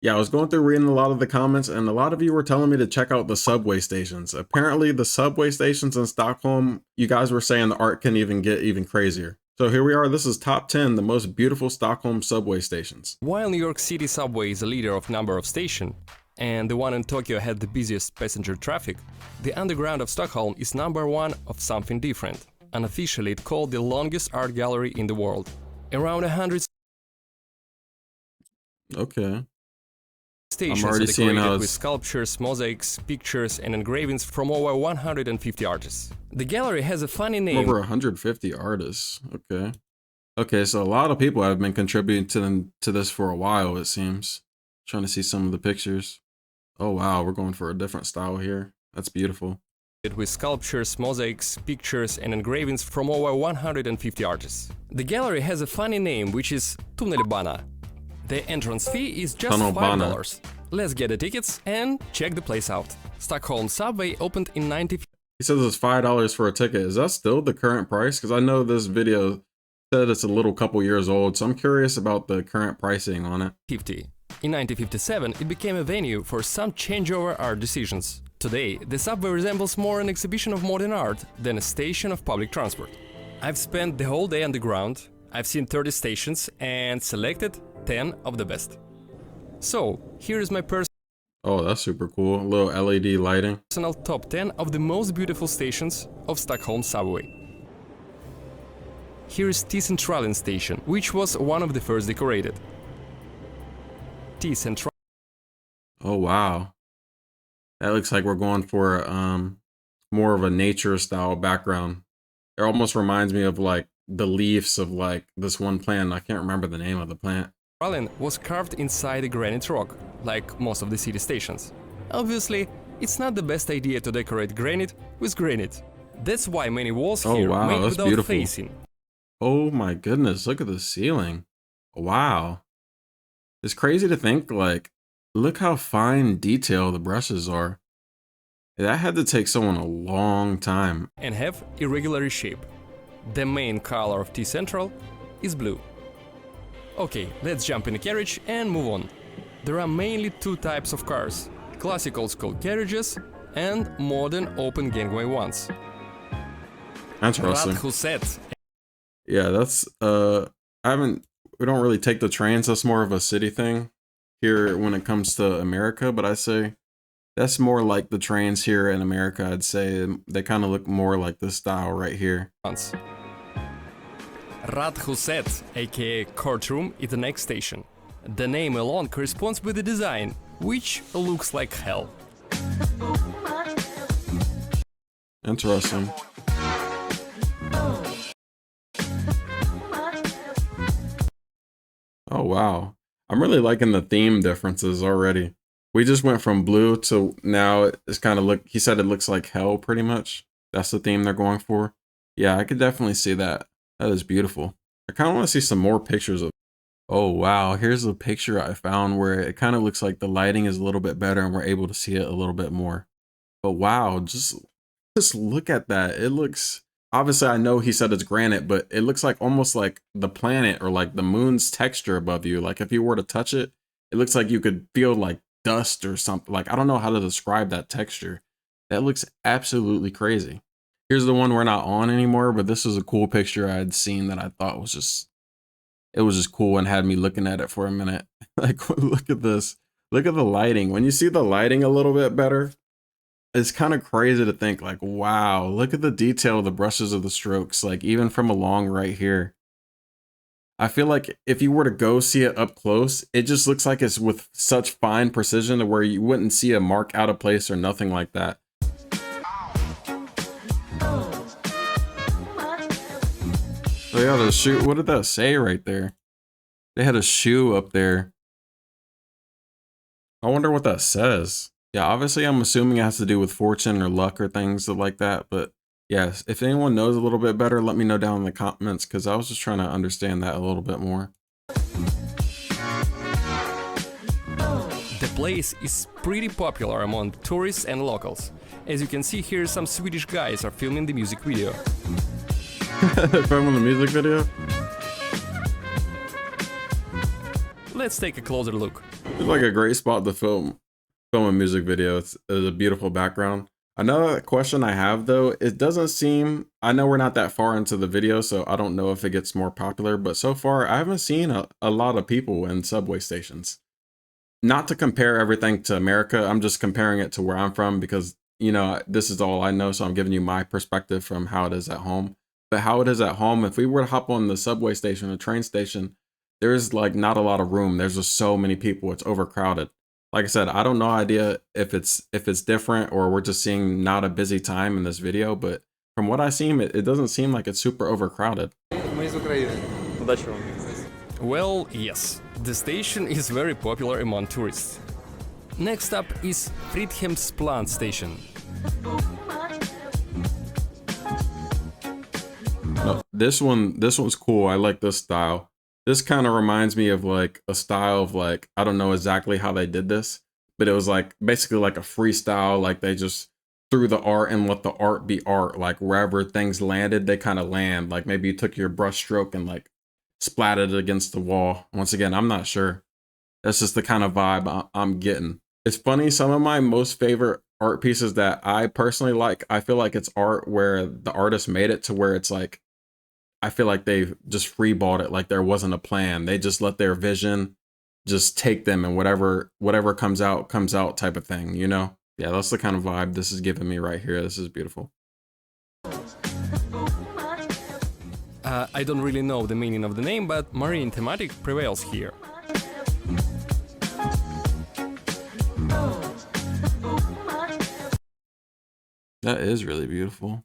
Yeah, I was going through reading a lot of the comments, and a lot of you were telling me to check out the subway stations. Apparently, the subway stations in Stockholm, you guys were saying the art can even get even crazier. So here we are. This is top 10 the most beautiful Stockholm subway stations. While New York City subway is a leader of number of stations, and the one in Tokyo had the busiest passenger traffic, the underground of Stockholm is number one of something different. Unofficially, it's called the longest art gallery in the world. Around 100 Okay. stations are decorated with sculptures, mosaics, pictures, and engravings from over 150 artists. The gallery has a funny name. Over 150 artists. Okay. Okay, so a lot of people have been contributing to this for a while, it seems. Trying to see some of the pictures. Oh wow, we're going for a different style here. That's beautiful. With sculptures, mosaics, pictures, and engravings from over 150 artists. The gallery has a funny name, which is Tunnelbana. The entrance fee is just $5. Let's get the tickets and check the place out. Stockholm subway opened in 1950. He says it's $5 for a ticket. Is that still the current price? Because I know this video said it's a little couple years old, so I'm curious about the current pricing on it. In 1957, it became a venue for some changeover art decisions. Today, the subway resembles more an exhibition of modern art than a station of public transport. I've spent the whole day underground, I've seen 30 stations and selected 10 of the best. So, here is my Oh, that's super cool. A little LED lighting. personal top 10 of the most beautiful stations of Stockholm subway. Here is T-Centralen station, which was one of the first decorated. T-Centralen. Oh wow. That looks like we're going for more of a nature style background. It almost reminds me of like the leaves of like this one plant. I can't remember the name of the plant. Was carved inside a granite rock, like most of the city stations. Obviously, it's not the best idea to decorate granite with granite. That's why many walls here made that's without beautiful. facing. Oh my goodness, look at the ceiling. Wow. It's crazy to think, like, look how fine detail the brushes are. That had to take someone a long time. And have irregular shape. The main color of T-Central is blue. Okay, let's jump in a carriage and move on. There are mainly two types of cars: classical school carriages and modern open gangway ones. Interesting. Rådhuset. Yeah, that's we don't really take the trains. That's more of a city thing here when it comes to America, but I say that's more like the trains here in America. I'd say they kind of look more like this style right here. Rådhuset, aka courtroom, is the next station. The name alone corresponds with the design, which looks like hell. Interesting. Oh wow. I'm really liking the theme differences already. We just went from blue to now it's kind of he said it looks like hell pretty much. That's the theme they're going for. Yeah, I could definitely see that. That is beautiful. I kind of want to see some more pictures of. Oh wow, here's a picture I found where it kind of looks like the lighting is a little bit better and we're able to see it a little bit more. But wow, just look at that. It looks, obviously I know he said it's granite, but it looks like almost like the planet or like the moon's texture above you. Like if you were to touch it, it looks like you could feel like dust or something. Like I don't know how to describe that texture. That looks absolutely crazy. Here's the one we're not on anymore, but this was a cool picture I had seen that I thought was just, it was just cool and had me looking at it for a minute. Like, look at this. Look at the lighting. When you see the lighting a little bit better, it's kind of crazy to think like, wow, look at the detail of the brushes of the strokes. Like even from along right here. I feel like if you were to go see it up close, it just looks like it's with such fine precision to where you wouldn't see a mark out of place or nothing like that. Oh yeah, the shoe. What did that say right there? They had a shoe up there. I wonder what that says. Yeah, obviously I'm assuming it has to do with fortune or luck or things like that. But yes, if anyone knows a little bit better, let me know down in the comments because I was just trying to understand that a little bit more. The place is pretty popular among tourists and locals. As you can see here, some Swedish guys are filming the music video. Filming the music video? Let's take a closer look. It's like a great spot to film a music video. It's a beautiful background. Another question I have though, it doesn't seem, I know we're not that far into the video, so I don't know if it gets more popular, but so far I haven't seen a lot of people in subway stations. Not to compare everything to America, I'm just comparing it to where I'm from because, you know, this is all I know, so I'm giving you my perspective from how it is at home. But how it is at home, if we were to hop on the subway station or train station, there's like not a lot of room. There's just so many people, it's overcrowded. Like I said, I don't know idea if it's different or we're just seeing not a busy time in this video, but from what I see, it doesn't seem like it's super overcrowded. Well, yes, the station is very popular among tourists. Next up is Fridhemsplan station. This one's cool. I like this style. This kind of reminds me of like a style of like, I don't know exactly how they did this, but it was like basically like a freestyle. Like they just threw the art and let the art be art. Like wherever things landed, they kind of land. Like maybe you took your brush stroke and like splatted it against the wall. Once again, I'm not sure. That's just the kind of vibe I'm getting. It's funny. Some of my most favorite art pieces that I personally like, I feel like it's art where the artist made it to where it's like, I feel like they just freeballed it, like there wasn't a plan. They just let their vision just take them, and whatever comes out type of thing, you know? Yeah, that's the kind of vibe this is giving me right here. This is beautiful. I don't really know the meaning of the name, but marine thematic prevails here. That is really beautiful.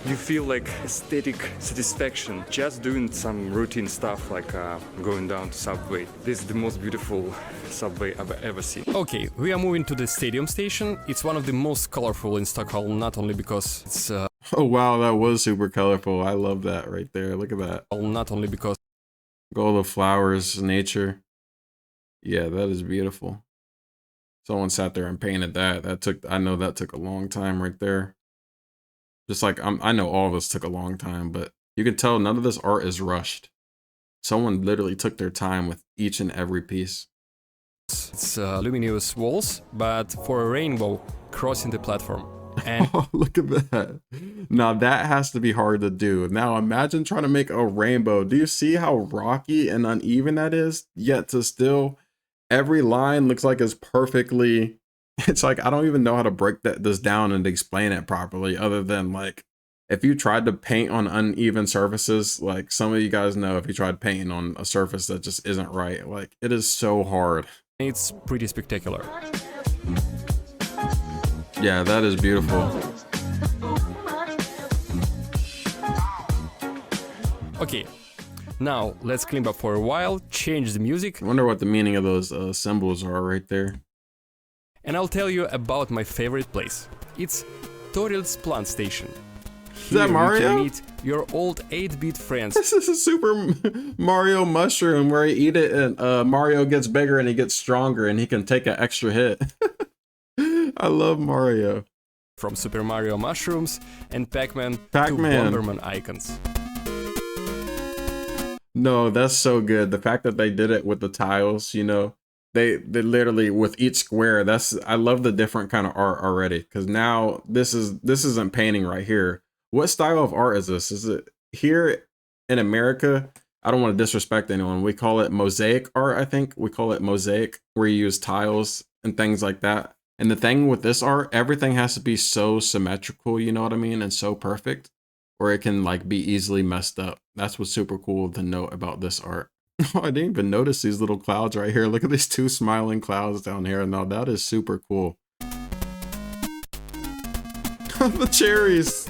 You feel like aesthetic satisfaction just doing some routine stuff like going down to subway. This is the most beautiful subway I've ever seen. Okay, we are moving to the Stadium station. It's one of the most colorful in Stockholm, not only because it's oh wow, that was super colorful. I love that right there. Look at that. not only because all the flowers, nature. Yeah, that is beautiful. Someone sat there and painted that. I know that took a long time right there. Just like I know all of this took a long time, but you can tell none of this art is rushed. Someone literally took their time with each and every piece. it's luminous walls, but for a rainbow crossing the platform. And oh, look at that. Now that has to be hard to do. Now imagine trying to make a rainbow. Do you see how rocky and uneven that is? Yet to still, every line looks like it's perfectly, it's like, I don't even know how to break this down and explain it properly, other than like, if you tried to paint on uneven surfaces, like some of you guys know, if you tried painting on a surface that just isn't right, like it is so hard. it's pretty spectacular. Yeah, that is beautiful. Okay, now let's clean up for a while, change the music. I wonder what the meaning of those symbols are right there. And I'll tell you about my favorite place. It's Thorildsplan station. Is that Mario? You can meet your old 8-bit friends. This is a Super Mario mushroom where you eat it and Mario gets bigger and he gets stronger and he can take an extra hit. I love Mario. From Super Mario mushrooms and Pac-Man to Bomberman icons. No, that's so good. The fact that they did it with the tiles, you know, they literally with each square. I love the different kind of art already, because now this isn't painting right here. What style of art is this? Is it here in America? I don't want to disrespect anyone. We call it mosaic art. I think we call it mosaic, where you use tiles and things like that. And the thing with this art, everything has to be so symmetrical, you know what I mean, and so perfect, or it can like be easily messed up. That's what's super cool to note about this art. Oh, I didn't even notice these little clouds right here. Look at these two smiling clouds down here. Now that is super cool. The cherries.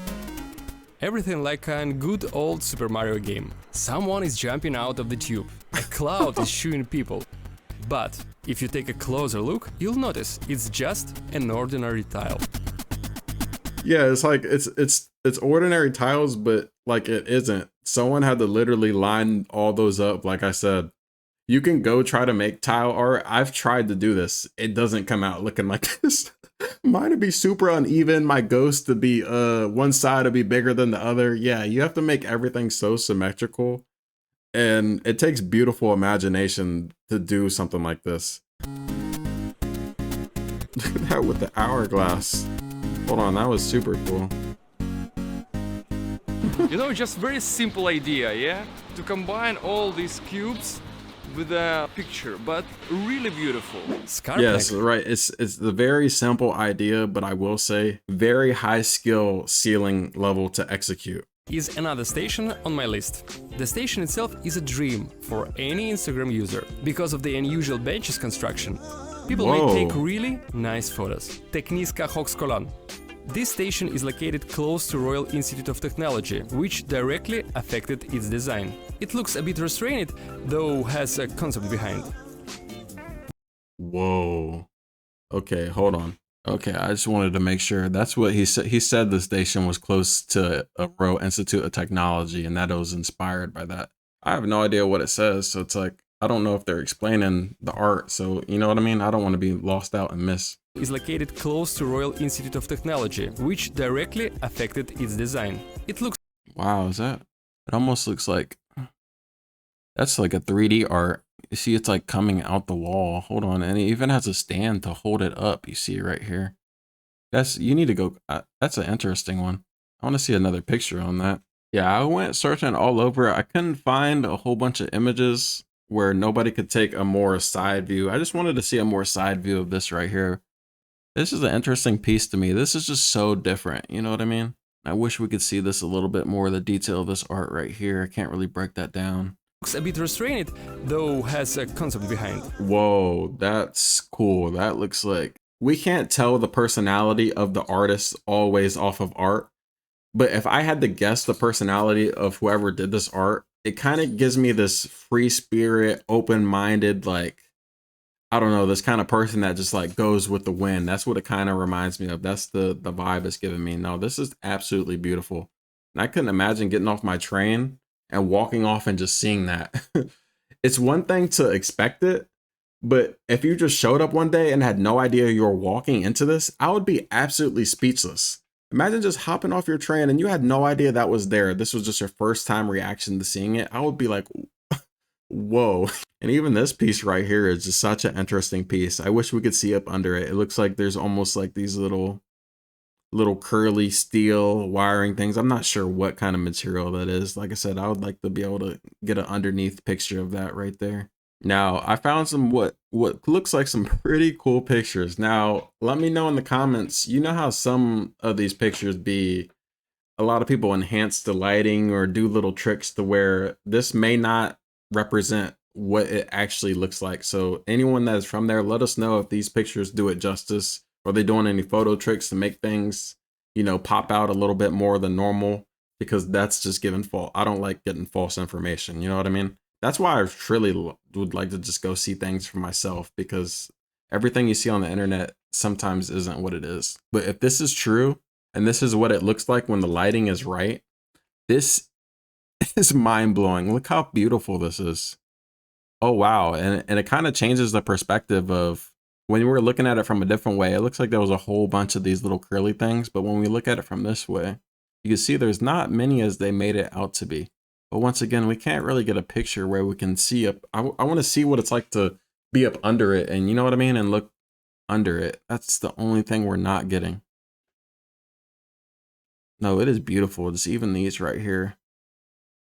Everything like a good old Super Mario game. Someone is jumping out of the tube. A cloud is shooting people. But if you take a closer look, you'll notice it's just an ordinary tile. Yeah, it's like it's ordinary tiles, but like it isn't. Someone had to literally line all those up. Like I said, you can go try to make tile art. I've tried to do this. It doesn't come out looking like this. Mine would be super uneven. My ghost to be one side would be bigger than the other. Yeah, you have to make everything so symmetrical. And it takes beautiful imagination to do something like this. Look at that with the hourglass. Hold on, that was super cool. You know, just very simple idea, yeah? To combine all these cubes with a picture, but really beautiful. Yes, right. It's the very simple idea, but I will say very high skill ceiling level to execute. Is another station on my list. The station itself is a dream for any Instagram user because of the unusual benches construction. People may take really nice photos. Tekniska högskolan. This station is located close to Royal Institute of Technology, which directly affected its design. It looks a bit restrained, though has a concept behind. Whoa. Okay, hold on. Okay, I just wanted to make sure. That's what he said. He said the station was close to a Royal Institute of Technology and that it was inspired by that. I have no idea what it says, so it's like, I don't know if they're explaining the art, so you know what I mean? I don't want to be lost out and miss. Is located close to Royal Institute of Technology, which directly affected its design. It looks... Wow, is that? It almost looks like... That's like a 3D art. You see it's like coming out the wall. Hold on, and it even has a stand to hold it up. You see right here. That's... You need to go... that's an interesting one. I want to see another picture on that. Yeah, I went searching all over. I couldn't find a whole bunch of images where nobody could take a more side view. I just wanted to see a more side view of this right here. This is an interesting piece to me. This is just so different. You know what I mean? I wish we could see this a little bit more, the detail of this art right here. I can't really break that down. Looks a bit restrained, though has a concept behind. Whoa, that's cool. That looks like... We can't tell the personality of the artist always off of art. But if I had to guess the personality of whoever did this art, it kind of gives me this free spirit, open-minded, like, I don't know, this kind of person that just like goes with the wind. That's what it kind of reminds me of. That's the vibe it's giving me. No, this is absolutely beautiful. And I couldn't imagine getting off my train and walking off and just seeing that. It's one thing to expect it, but if you just showed up one day and had no idea you were walking into this, I would be absolutely speechless. Imagine just hopping off your train and you had no idea that was there. This was just your first time reaction to seeing it. I would be like, whoa. And even this piece right here is just such an interesting piece. I wish we could see up under it. It looks like there's almost like these little curly steel wiring things. I'm not sure what kind of material that is. Like I said, I would like to be able to get an underneath picture of that right there. Now, I found some what looks like some pretty cool pictures. Now, let me know in the comments. You know how some of these pictures be, a lot of people enhance the lighting or do little tricks to where this may not represent what it actually looks like. So anyone that is from there, let us know if these pictures do it justice. Are they doing any photo tricks to make things, you know, pop out a little bit more than normal? Because that's just giving false. I don't like getting false information. You know what I mean? That's why I truly would like to just go see things for myself, because everything you see on the internet sometimes isn't what it is. But if this is true and this is what it looks like when the lighting is right, this is mind blowing. Look how beautiful this is. Oh, wow. And it kind of changes the perspective of when we were looking at it from a different way. It looks like there was a whole bunch of these little curly things. But when we look at it from this way, you can see there's not many as they made it out to be. But once again, we can't really get a picture where we can see up. I want to see what it's like to be up under it. And you know what I mean? And look under it. That's the only thing we're not getting. No, it is beautiful. Just even these right here.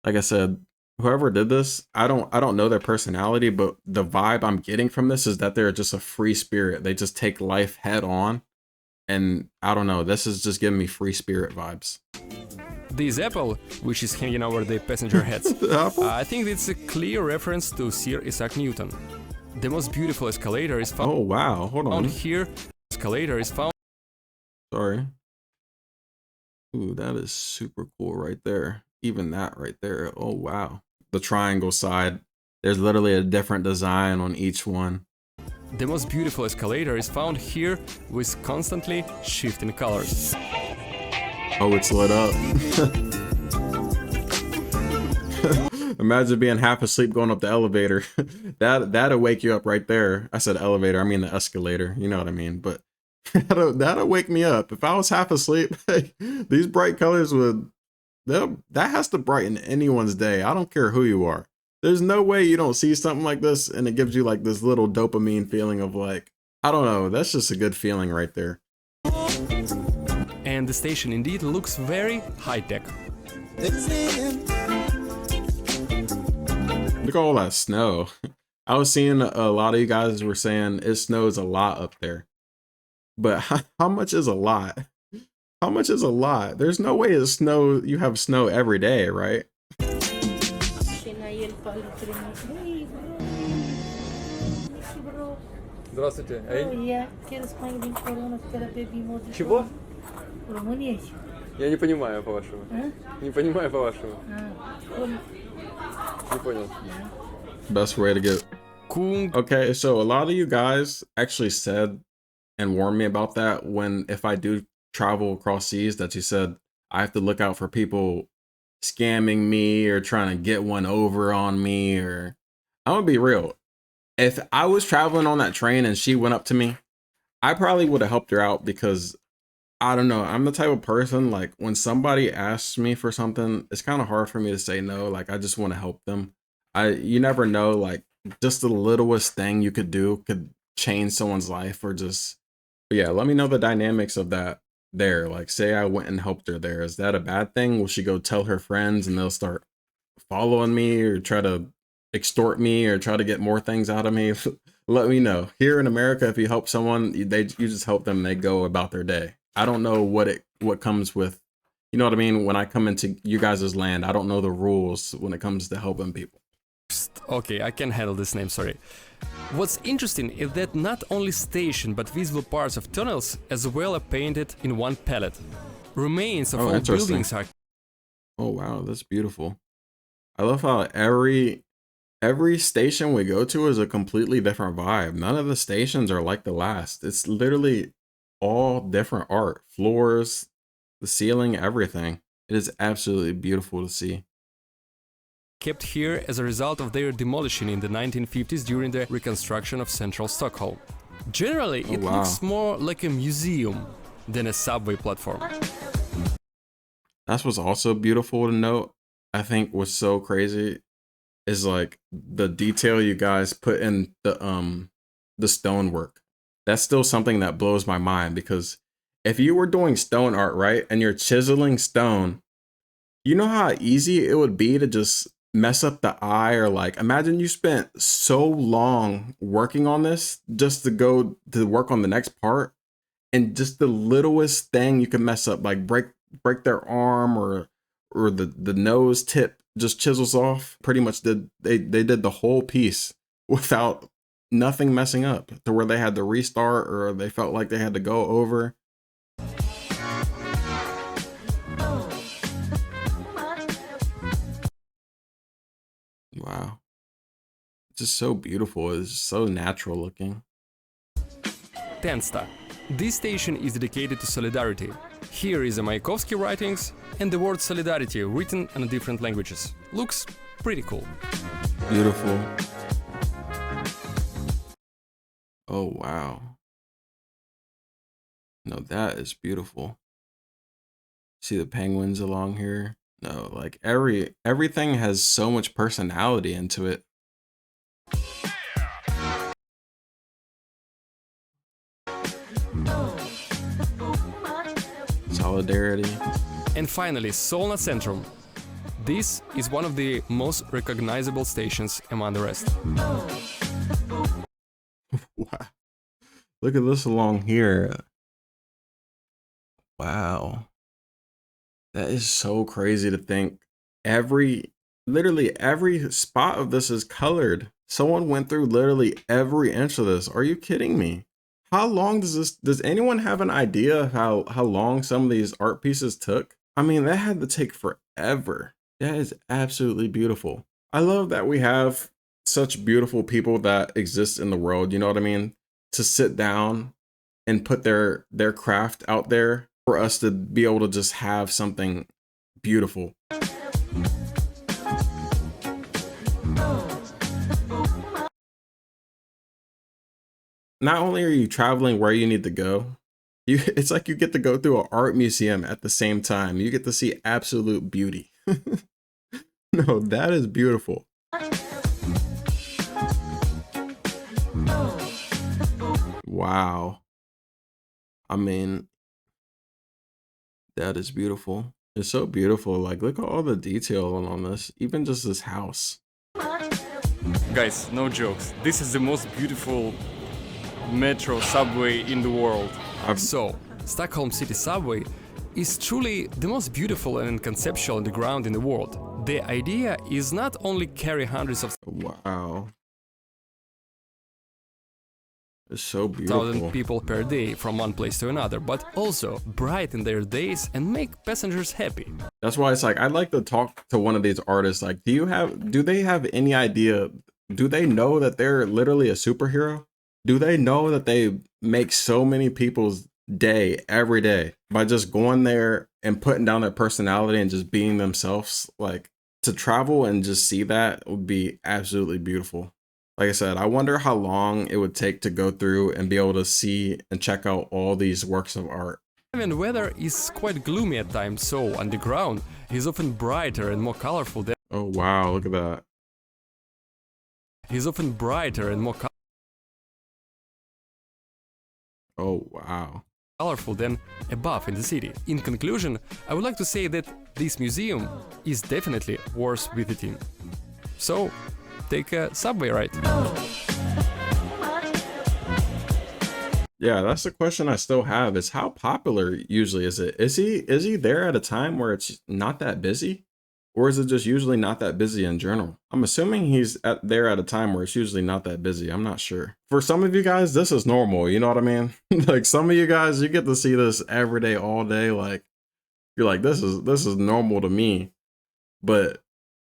Like I said, whoever did this, I don't know their personality, but the vibe I'm getting from this is that they're just a free spirit. They just take life head on. And I don't know, this is just giving me free spirit vibes. This apple, which is hanging over the passenger heads, I think it's a clear reference to Sir Isaac Newton. The most beautiful escalator is found... Oh, wow. Hold on. Here, escalator is found... Sorry. Ooh, that is super cool right there. Even that right there. Oh, wow. The triangle side. There's literally a different design on each one. The most beautiful escalator is found here with constantly shifting colors. Oh, it's lit up. Imagine being half asleep going up the elevator. That'll wake you up right there. I said elevator, I mean the escalator. You know what I mean? But That'll wake me up. If I was half asleep, these bright colors would, that has to brighten anyone's day. I don't care who you are. There's no way you don't see something like this and it gives you like this little dopamine feeling of like, I don't know, that's just a good feeling right there. And the station indeed looks very high-tech. Look at all that snow. I was seeing a lot of you guys were saying it snows a lot up there. But how much is a lot? How much is a lot? There's no way you have snow every day, right? Здравствуйте. Я корреспондент корона в терапии мозга. Чего? Румыния. Я не понимаю по-вашему. Не понимаю по-вашему. Не понял. Best way to get. Okay, so a lot of you guys actually said and warned me about that if I do travel across seas, that you said I have to look out for people scamming me or trying to get one over on me. Or I'm gonna be real. If I was traveling on that train and she went up to me, I probably would have helped her out because I don't know. I'm the type of person, like when somebody asks me for something, it's kind of hard for me to say no. Like I just want to help them. You never know, like just the littlest thing you could do could change someone's life or just, but yeah, let me know the dynamics of that there. Like say I went and helped her there. Is that a bad thing? Will she go tell her friends and they'll start following me or try to extort me or try to get more things out of me? Let me know. Here in America, if you help someone, you just help them and they go about their day. I don't know what comes with, you know what I mean? When I come into you guys' land, I don't know the rules when it comes to helping people. Okay, I can handle this name, sorry. What's interesting is that not only station but visible parts of tunnels as well are painted in one palette. Remains of old buildings are... Oh wow, that's beautiful. I love how every station we go to is a completely different vibe. None of the stations are like the last. It's literally all different art. Floors, the ceiling, everything. It is absolutely beautiful to see. Kept here as a result of their demolition in the 1950s during the reconstruction of central Stockholm. Generally, it looks more like a museum than a subway platform. That's what's also beautiful to note. I think what's so crazy is like the detail you guys put in the stonework. That's still something that blows my mind, because if you were doing stone art, right, and you're chiseling stone, you know how easy it would be to just mess up the eye, or like imagine you spent so long working on this just to go to work on the next part, and just the littlest thing you can mess up, like break their arm or the nose tip just chisels off. Pretty much they did the whole piece without nothing messing up, to where they had to restart or they felt like they had to go over. Wow. It's just so beautiful. It's just so natural looking. Tensta. This station is dedicated to solidarity. Here is a Mayakovsky writings and the word solidarity written in different languages. Looks pretty cool. Beautiful. Oh, wow. No, that is beautiful. See the penguins along here? No, like everything has so much personality into it. Solidarity. And finally, Solna Centrum. This is one of the most recognizable stations among the rest. Wow. Look at this along here. Wow. That is so crazy to think. Literally every spot of this is colored. Someone went through literally every inch of this. Are you kidding me? How long does anyone have an idea of how long some of these art pieces took? I mean, that had to take forever. That is absolutely beautiful. I love that we have such beautiful people that exist in the world, you know what I mean? To sit down and put their craft out there for us to be able to just have something beautiful. Not only are you traveling where you need to go, It's like you get to go through an art museum at the same time. You get to see absolute beauty. No, that is beautiful. Wow. I mean, that is beautiful. It's so beautiful. Like, look at all the detail on this. Even just this house. Guys, no jokes. This is the most beautiful metro subway in the world. So, Stockholm City Subway is truly the most beautiful and conceptual underground in the world. The idea is not only carry hundreds of Wow. It's so beautiful. thousand people per day from one place to another, but also brighten their days and make passengers happy. That's why it's like, I'd like to talk to one of these artists. Like, do they have any idea? Do they know that they're literally a superhero? Do they know that they make so many people's day every day by just going there and putting down their personality and just being themselves? Like, to travel and just see that would be absolutely beautiful. Like I said, I wonder how long it would take to go through and be able to see and check out all these works of art. Even weather is quite gloomy at times, so underground is often brighter and more colorful than Oh wow, look at that. Oh wow. colorful than above in the city. In conclusion, I would like to say that this museum is definitely worth visiting. So, take a subway ride. Yeah, that's the question I still have, is how popular usually is it? Is he there at a time where it's not that busy? Or is it just usually not that busy in general? I'm assuming he's there at a time where it's usually not that busy. I'm not sure. For some of you guys, this is normal. You know what I mean? Like, some of you guys, you get to see this every day, all day. Like, you're like, this is normal to me. But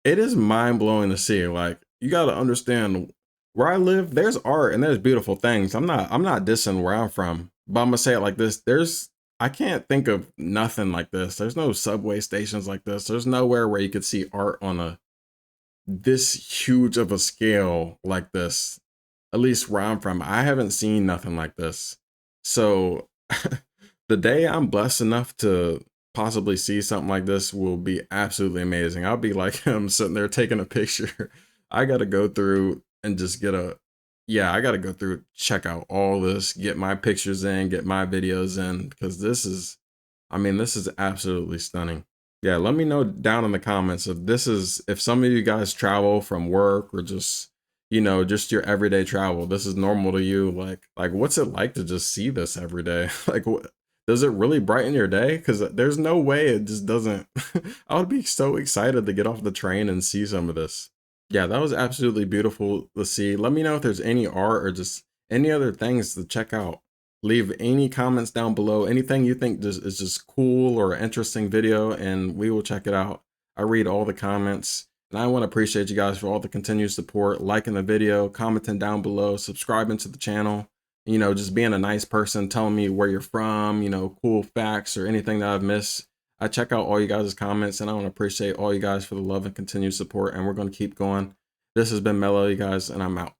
it is mind blowing to see. Like, you got to understand, where I live, there's art and there's beautiful things. I'm not dissing where I'm from, but I'm gonna say it like this. I can't think of nothing like this. There's no subway stations like this. There's nowhere where you could see art on this huge of a scale like this. At least where I'm from, I haven't seen nothing like this. So the day I'm blessed enough to possibly see something like this will be absolutely amazing. I'll be like him, sitting there taking a picture. I gotta go through and just I gotta go through, check out all this, get my pictures in, get my videos in, because this is absolutely stunning. Yeah, let me know down in the comments if some of you guys travel from work or just, just your everyday travel, this is normal to you. Like what's it like to just see this every day? Like, does it really brighten your day? Because there's no way it just doesn't. I would be so excited to get off the train and see some of this. Yeah, that was absolutely beautiful to see. Let me know if there's any art or just any other things to check out. Leave any comments down below. Anything you think is just cool or interesting video, and we will check it out. I read all the comments, and I want to appreciate you guys for all the continued support, liking the video, commenting down below, subscribing to the channel, just being a nice person, telling me where you're from, cool facts or anything that I've missed. I check out all you guys' comments, and I want to appreciate all you guys for the love and continued support, and we're going to keep going. This has been Mello, you guys, and I'm out.